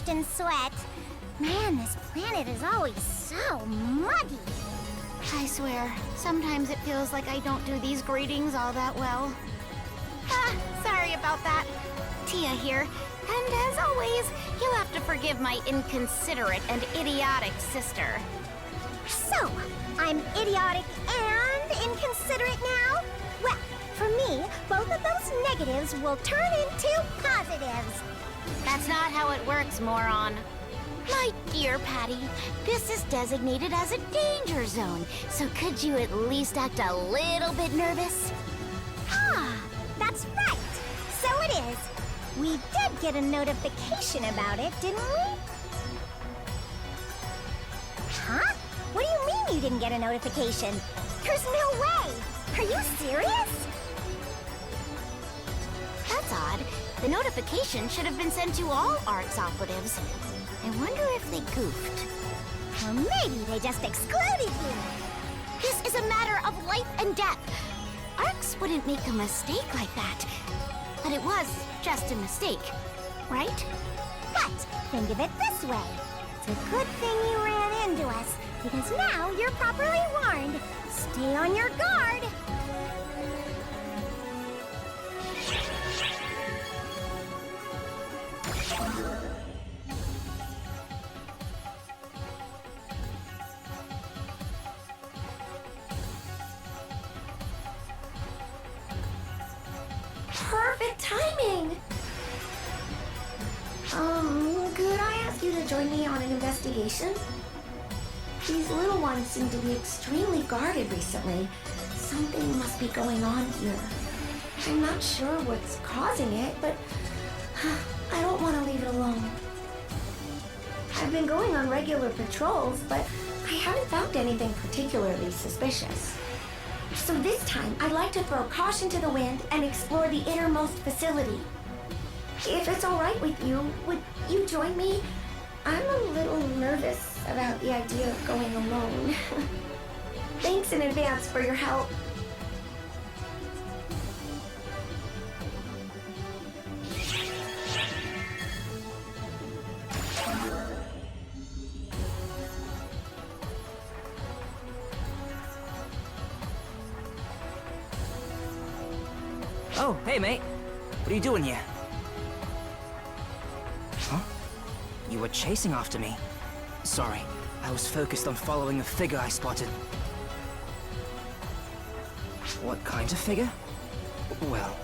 drenched in sweat. Man, this planet is always so muggy. I swear, sometimes it feels like I don't do these greetings all that well. Sorry about that. Tia here, and as always, you'll have to forgive my inconsiderate and idiotic sister. So, I'm idiotic and inconsiderate now? Well, for me, both of those negatives will turn into positives. That's not how it works, moron. My dear Patty, this is designated as a danger zone, so could you at least act a little bit nervous? Ah, that's right. So it is. We did get a notification about it, didn't we? Huh? What do you mean you didn't get a notification? There's no way! Are you serious? That's odd. The notification should have been sent to all ARC's operatives. I wonder if they goofed. Or maybe they just excluded you. This is a matter of life and death. ARCs wouldn't make a mistake like that. But it was just a mistake, right? But think of it this way. It's a good thing you ran into us, because now you're properly warned. Stay on your guard. Perfect timing! Could I ask you to join me on an investigation? These little ones seem to be extremely guarded recently. Something must be going on here. I'm not sure what's causing it, but I don't want to leave it alone. I've been going on regular patrols, but I haven't found anything particularly suspicious. So this time, I'd like to throw caution to the wind and explore the innermost facility. If it's all right with you, would you join me? I'm a little nervous about the idea of going alone. Thanks in advance for your help. Oh, hey mate. What are you doing here? Huh? You were chasing after me. Sorry, I was focused on following a figure I spotted. What kind of figure? Well...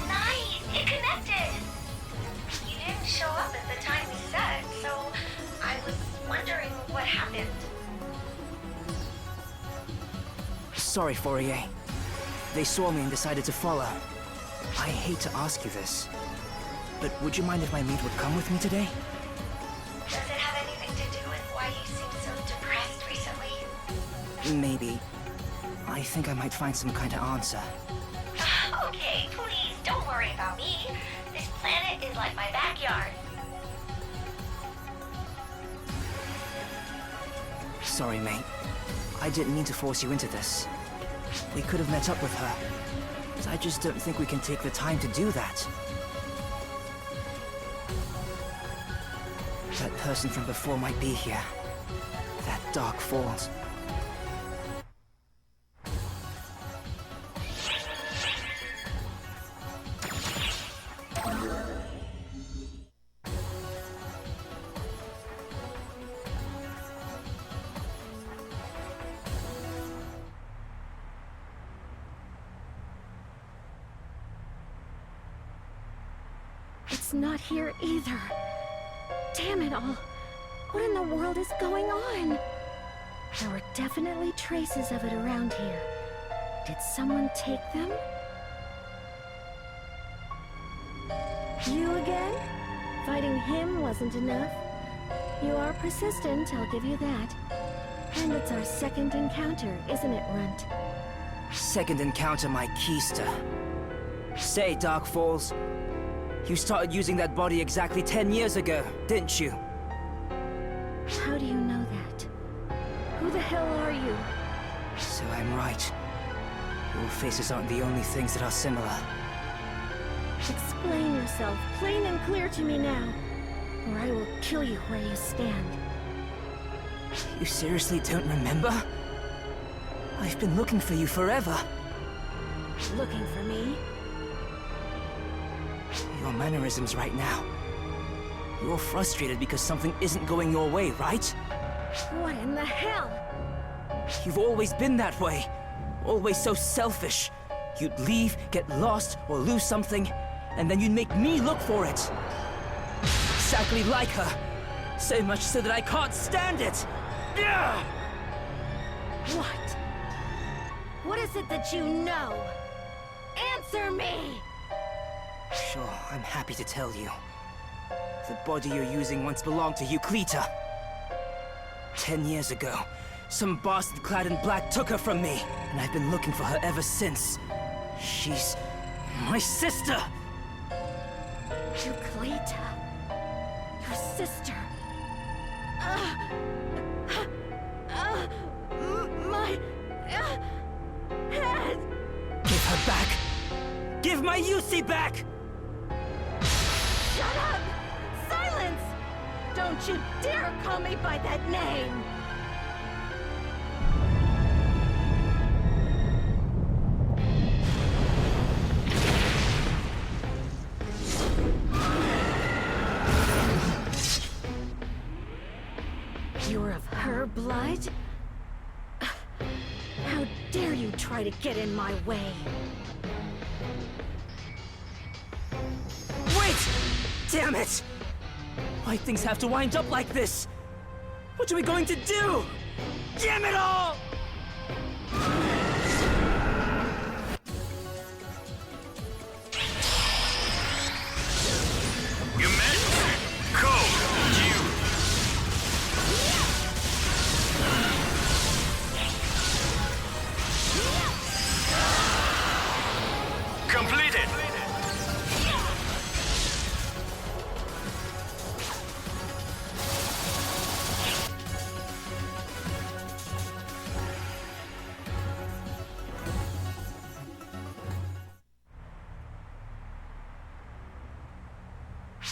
Nice! It connected! You didn't show up at the time we said, so I was wondering what happened. Sorry, Fourier. They saw me and decided to follow. I hate to ask you this, but would you mind if my mate would come with me today? Does it have anything to do with why you seem so depressed recently? Maybe. I think I might find some kind of answer. Okay, please, don't worry about me. This planet is like my backyard. Sorry, mate. I didn't mean to force you into this. We could have met up with her, but I just don't think we can take the time to do that. That person from before might be here. That Dark Falls. It's not here either. Damn it all. What in the world is going on? There were definitely traces of it around here. Did someone take them? You again? Fighting him wasn't enough. You are persistent, I'll give you that. And it's our second encounter, isn't it, Runt? Second encounter, my keister. Say, Dark Falls, you started using that body exactly 10 years ago, didn't you? How do you know that? Who the hell are you? So I'm right. Your faces aren't the only things that are similar. Explain. Explain yourself plain and clear to me now, or I will kill you where you stand. You seriously don't remember? I've been looking for you forever. Looking for me? Your mannerisms right now. You're frustrated because something isn't going your way, right? What in the hell? You've always been that way. Always so selfish. You'd leave, get lost, or lose something, and then you'd make me look for it. Exactly like her. So much so that I can't stand it. Ugh! What? What is it that you know? Answer me! Sure, I'm happy to tell you. The body you're using once belonged to Euclita. 10 years ago, some bastard clad in black took her from me, and I've been looking for her ever since. She's my sister! Euclita. Your sister. My head! Give her back! Give my Yusi back! Shut up! Silence! Don't you dare call me by that name! You're of her blood? How dare you try to get in my way? Wait! Damn it! Why things have to wind up like this? What are we going to do? Damn it all! You met Code U. Completed.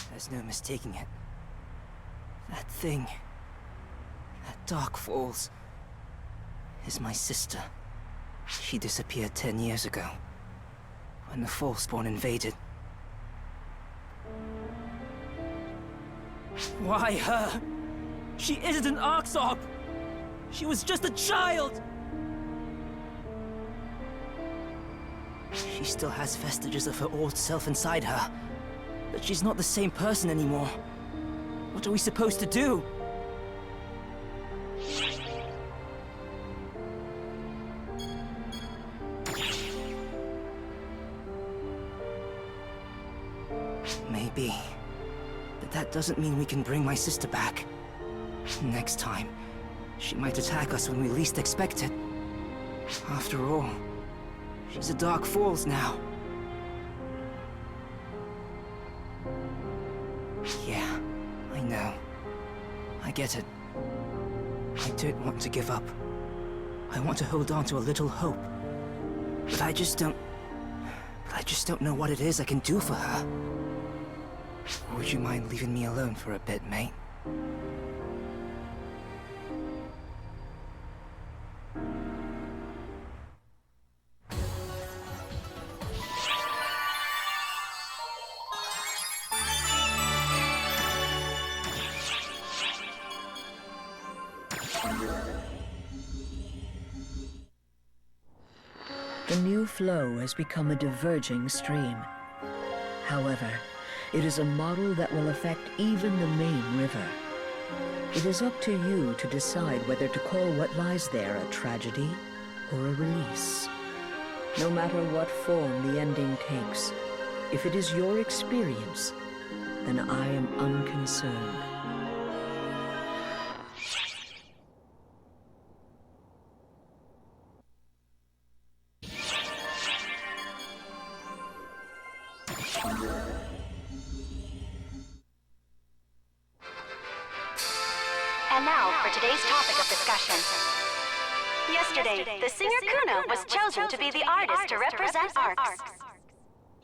There's no mistaking it. That thing, that Dark Falls, is my sister. She disappeared 10 years ago, when the Falseborn invaded. Why her? She isn't an Arxop! She was just a child! She still has vestiges of her old self inside her. But she's not the same person anymore. What are we supposed to do? Maybe. But that doesn't mean we can bring my sister back. Next time, she might attack us when we least expect it. After all, she's a Dark Falls now. Yeah, I know. I get it. I don't want to give up. I want to hold on to a little hope. But I just don't know what it is I can do for her. Would you mind leaving me alone for a bit, mate? The new flow has become a diverging stream. However, it is a model that will affect even the main river. It is up to you to decide whether to call what lies there a tragedy or a release. No matter what form the ending takes, if it is your experience, then I am unconcerned. And now for today's topic of discussion. Yesterday, the singer Kuna was chosen to be the artist to represent ARCS.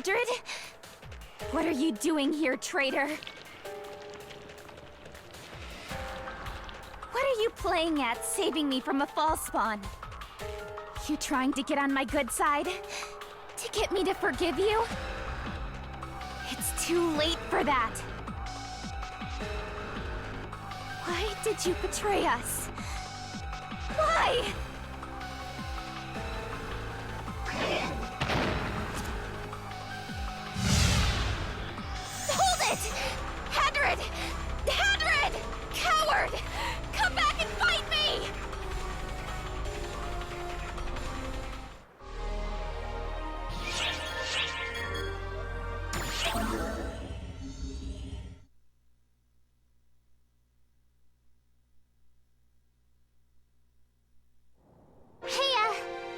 Hadrid? What are you doing here, traitor? What are you playing at, saving me from a false spawn? You trying to get on my good side? To get me to forgive you? It's too late for that. Why did you betray us? Why? Hold it! Hadrid! Hadrid! Coward! Come back and fight me!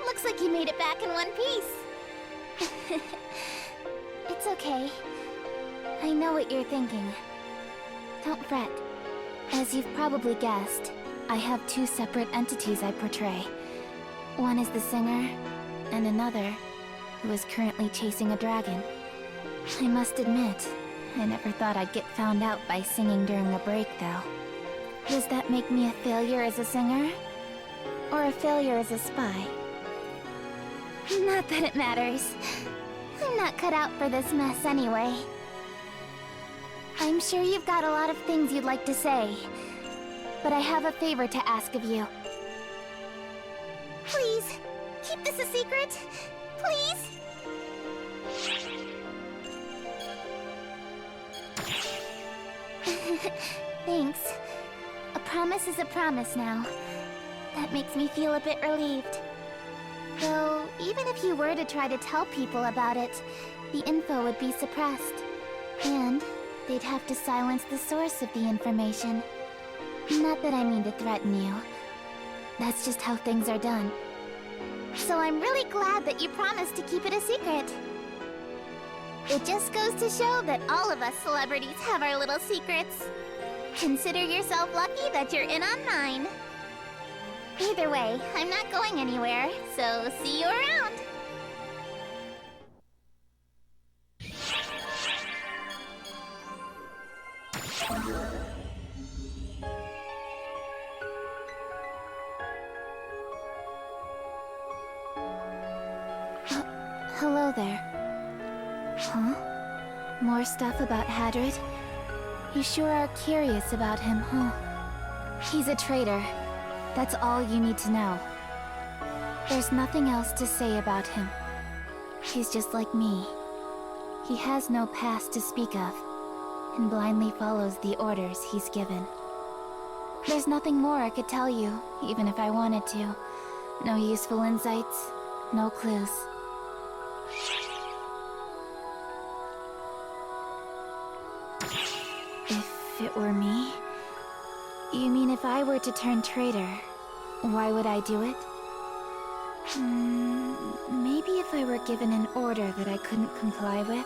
Looks like you made it back in one piece. It's okay. I know what you're thinking. Don't fret. As you've probably guessed, I have two separate entities I portray. One is the singer, and another, who is currently chasing a dragon. I must admit, I never thought I'd get found out by singing during a break, though. Does that make me a failure as a singer? Or a failure as a spy? Not that it matters. I'm not cut out for this mess anyway. I'm sure you've got a lot of things you'd like to say, but I have a favor to ask of you. Please, keep this a secret. Please? Thanks. A promise is a promise now. That makes me feel a bit relieved. Though, even if you were to try to tell people about it, the info would be suppressed. And they'd have to silence the source of the information. Not that I mean to threaten you. That's just how things are done. So I'm really glad that you promised to keep it a secret. It just goes to show that all of us celebrities have our little secrets. Consider yourself lucky that you're in on mine. Either way, I'm not going anywhere, so see you around! Hello there. Huh? More stuff about Hadrid? You sure are curious about him, huh? He's a traitor. That's all you need to know. There's nothing else to say about him. He's just like me. He has no past to speak of, and blindly follows the orders he's given. There's nothing more I could tell you, even if I wanted to. No useful insights, no clues. If it were me... You mean if I were to turn traitor, why would I do it? Maybe if I were given an order that I couldn't comply with.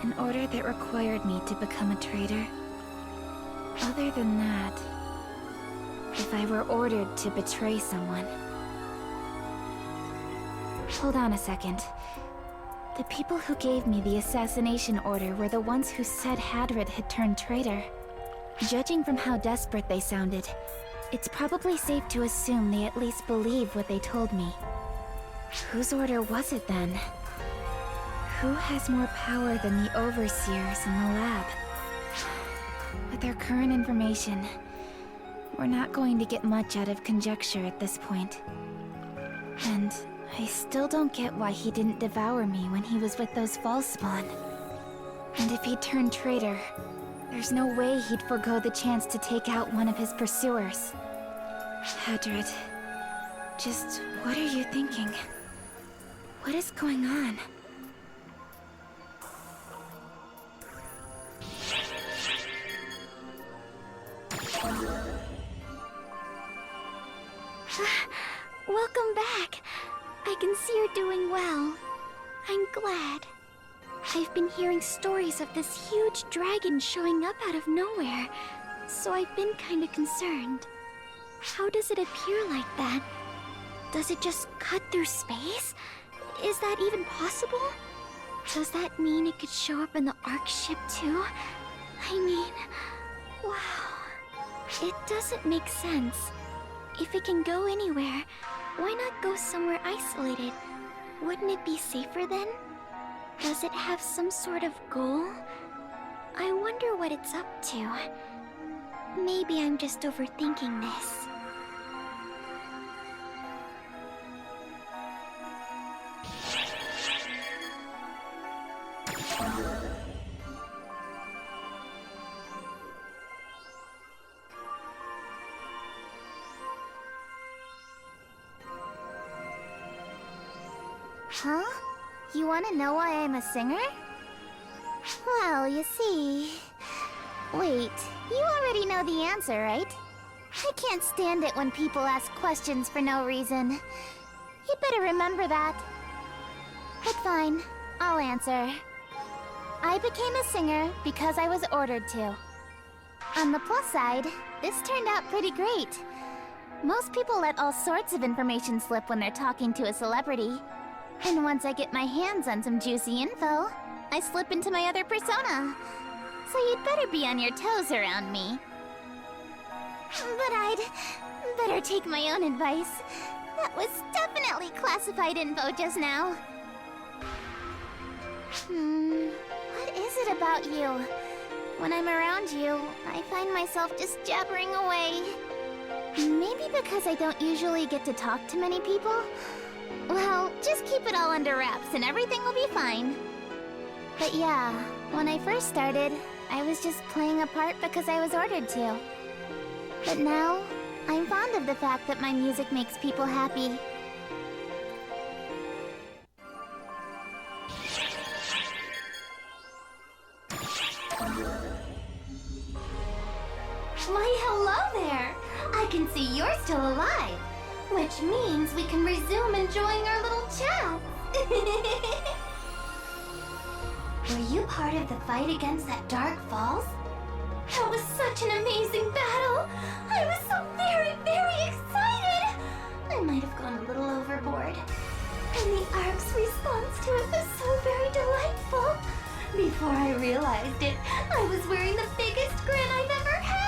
An order that required me to become a traitor. Other than that, if I were ordered to betray someone. Hold on a second. The people who gave me the assassination order were the ones who said Hadrid had turned traitor. Judging from how desperate they sounded, it's probably safe to assume they at least believe what they told me. Whose order was it then? Who has more power than the overseers in the lab? With our current information, we're not going to get much out of conjecture at this point. And I still don't get why he didn't devour me when he was with those false spawn. And if he turned traitor, there's no way he'd forgo the chance to take out one of his pursuers. Hadrid, just what are you thinking? What is going on? Welcome back. I can see you're doing well. I'm glad. I've been hearing stories of this huge dragon showing up out of nowhere, so I've been kinda concerned. How does it appear like that? Does it just cut through space? Is that even possible? Does that mean it could show up in the Ark ship too? I mean, wow. It doesn't make sense. If it can go anywhere, why not go somewhere isolated? Wouldn't it be safer then? Does it have some sort of goal? I wonder what it's up to. Maybe I'm just overthinking this. Huh? You want to know why I'm a singer? Well, you see... Wait, you already know the answer, right? I can't stand it when people ask questions for no reason. You better remember that. But fine, I'll answer. I became a singer because I was ordered to. On the plus side, this turned out pretty great. Most people let all sorts of information slip when they're talking to a celebrity. And once I get my hands on some juicy info, I slip into my other persona. So you'd better be on your toes around me. But I'd better take my own advice. That was definitely classified info just now. What is it about you? When I'm around you, I find myself just jabbering away. Maybe because I don't usually get to talk to many people? Well, just keep it all under wraps and everything will be fine. But yeah, when I first started, I was just playing a part because I was ordered to. But now, I'm fond of the fact that my music makes people happy. Why, hello there! I can see you're still alive, which means we can resume enjoying our little chat. Were you part of the fight against that Dark Falls? That was such an amazing battle! I was so very, very excited! I might have gone a little overboard. And the Ark's response to it was so very delightful. Before I realized it, I was wearing the biggest grin I've ever had!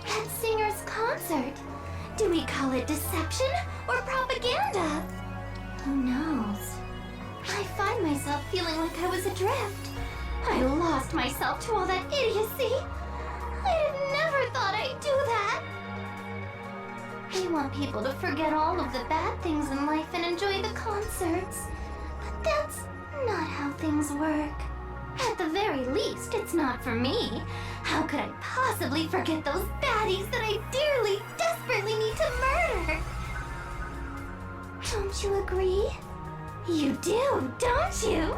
That singer's concert. Do we call it deception or propaganda? Who knows? I find myself feeling like I was adrift. I lost myself to all that idiocy. I had never thought I'd do that. We want people to forget all of the bad things in life and enjoy the concerts. But that's not how things work. At the very least, it's not for me. How could I possibly forget those baddies that I dearly, desperately need to murder? Don't you agree? You do, don't you?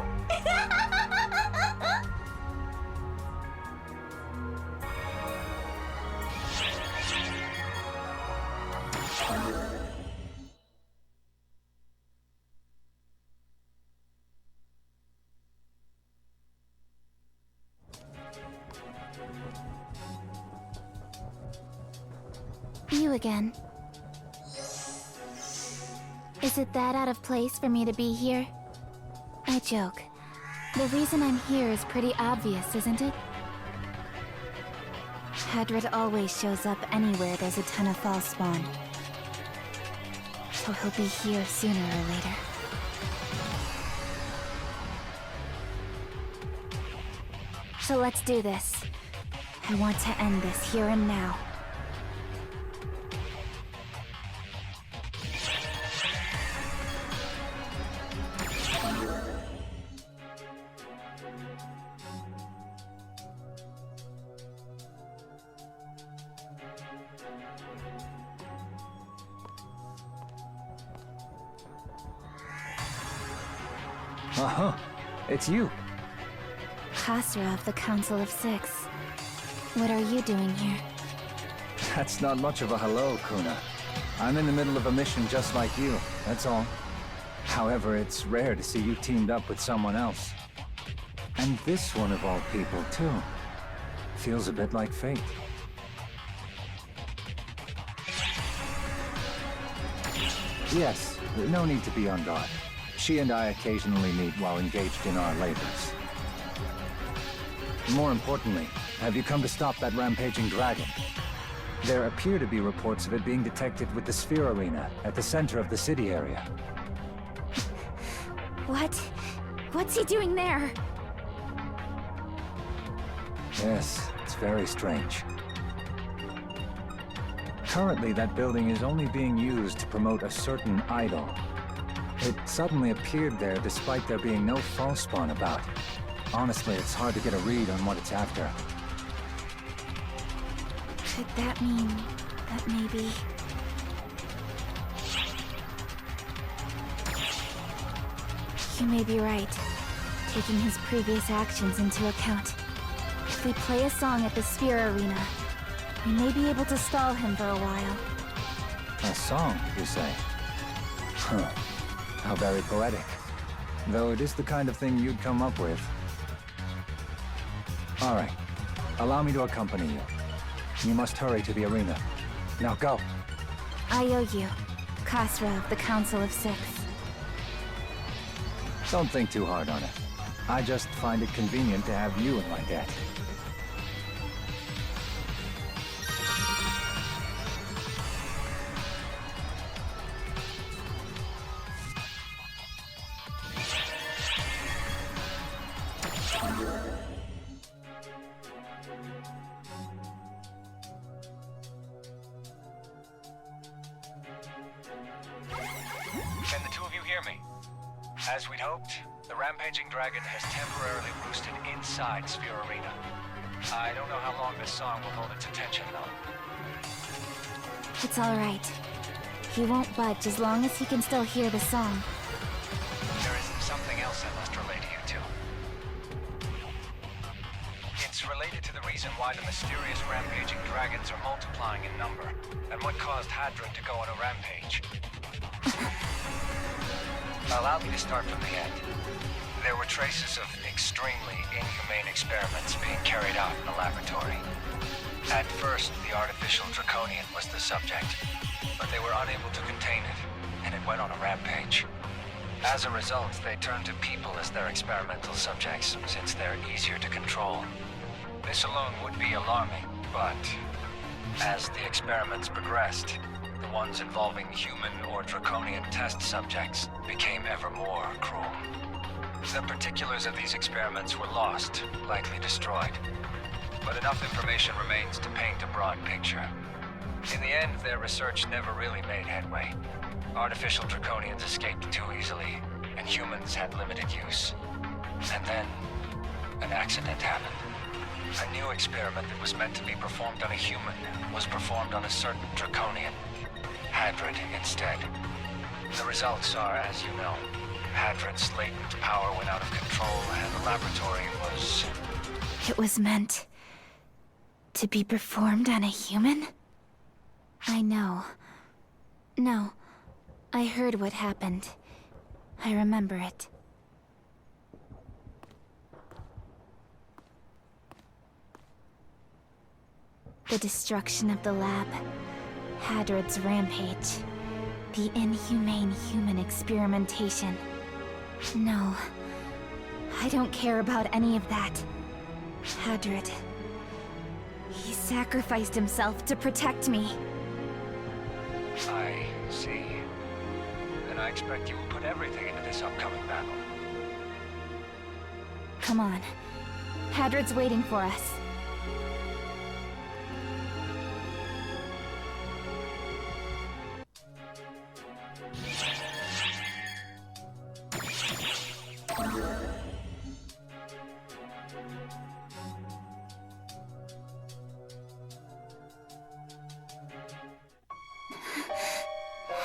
You again. Is it that out of place for me to be here? I joke. The reason I'm here is pretty obvious, isn't it? Hadrid always shows up anywhere there's a ton of false spawn. So he'll be here sooner or later. So let's do this. I want to end this here and now. Uh-huh. It's you. Hasra of the Council of Six. What are you doing here? That's not much of a hello, Kuna. I'm in the middle of a mission just like you, that's all. However, it's rare to see you teamed up with someone else. And this one of all people, too. Feels a bit like fate. Yes, no need to be on guard. She and I occasionally meet while engaged in our labors. More importantly, have you come to stop that rampaging dragon? There appear to be reports of it being detected with the Sphere Arena at the center of the city area. What? What's he doing there? Yes, it's very strange. Currently, that building is only being used to promote a certain idol. It suddenly appeared there despite there being no false spawn about. Honestly, it's hard to get a read on what it's after. Could that mean that maybe... You may be right, taking his previous actions into account. If we play a song at the Sphere Arena, we may be able to stall him for a while. A song, you say? Huh. How very poetic. Though it is the kind of thing you'd come up with. All right. Allow me to accompany you. You must hurry to the arena. Now go. I owe you, Kasra of the Council of Six. Don't think too hard on it. I just find it convenient to have you in my debt. Can the two of you hear me? As we'd hoped, the rampaging dragon has temporarily roosted inside Sphere Arena. I don't know how long this song will hold its attention, though. It's all right. He won't budge as long as he can still hear the song. There is something else I must relay to you two. It's related to the reason why the mysterious rampaging dragons are multiplying in number, and what caused Hadron to go on a rampage. Allow me to start from the end. There were traces of extremely inhumane experiments being carried out in the laboratory. At first, the artificial draconian was the subject, but they were unable to contain it, and it went on a rampage. As a result, they turned to people as their experimental subjects, since they're easier to control. This alone would be alarming, but as the experiments progressed, the ones involving human or draconian test subjects became ever more cruel. The particulars of these experiments were lost, likely destroyed. But enough information remains to paint a broad picture. In the end, their research never really made headway. Artificial draconians escaped too easily, and humans had limited use. And then, an accident happened. A new experiment that was meant to be performed on a human was performed on a certain draconian. Hadron instead. The results are, as you know, Hadron's latent power went out of control and the laboratory was... It was meant to be performed on a human? I know. No, I heard what happened. I remember it. The destruction of the lab. Hadron's rampage. The inhumane human experimentation. No. I don't care about any of that. Hadron. He sacrificed himself to protect me. I see. Then I expect you will put everything into this upcoming battle. Come on. Hadron's waiting for us.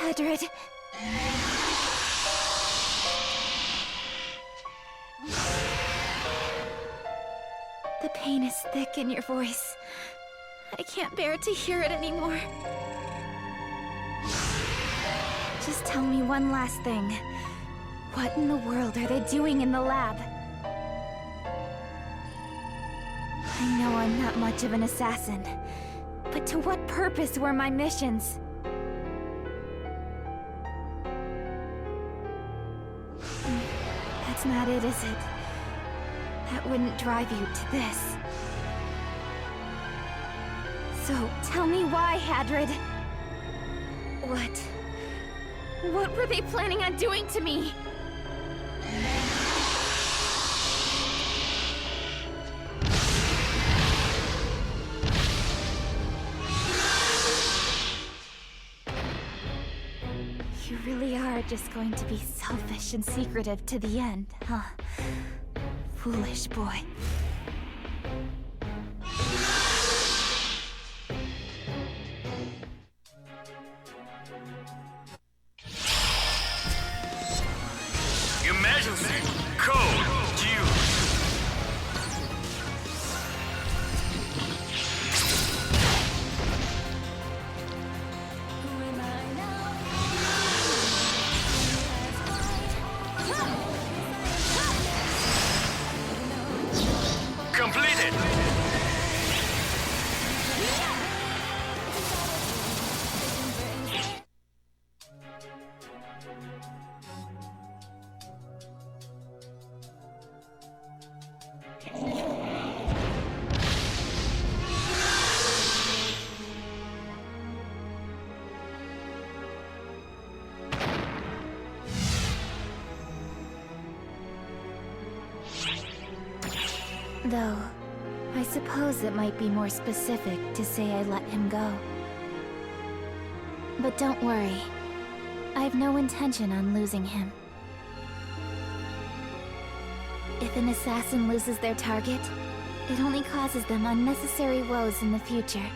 Hadron. The pain is thick in your voice. I can't bear to hear it anymore. Just tell me one last thing. What in the world are they doing in the lab? I know I'm not much of an assassin, but to what purpose were my missions? That's not it, is it? That wouldn't drive you to this. So, tell me why, Hadrid. What were they planning on doing to me? You really are just going to be selfish and secretive to the end, huh? Foolish boy. Emergency! Code Q! Completed! Though, I suppose it might be more specific to say I let him go. But don't worry. I have no intention on losing him. If an assassin loses their target, it only causes them unnecessary woes in the future.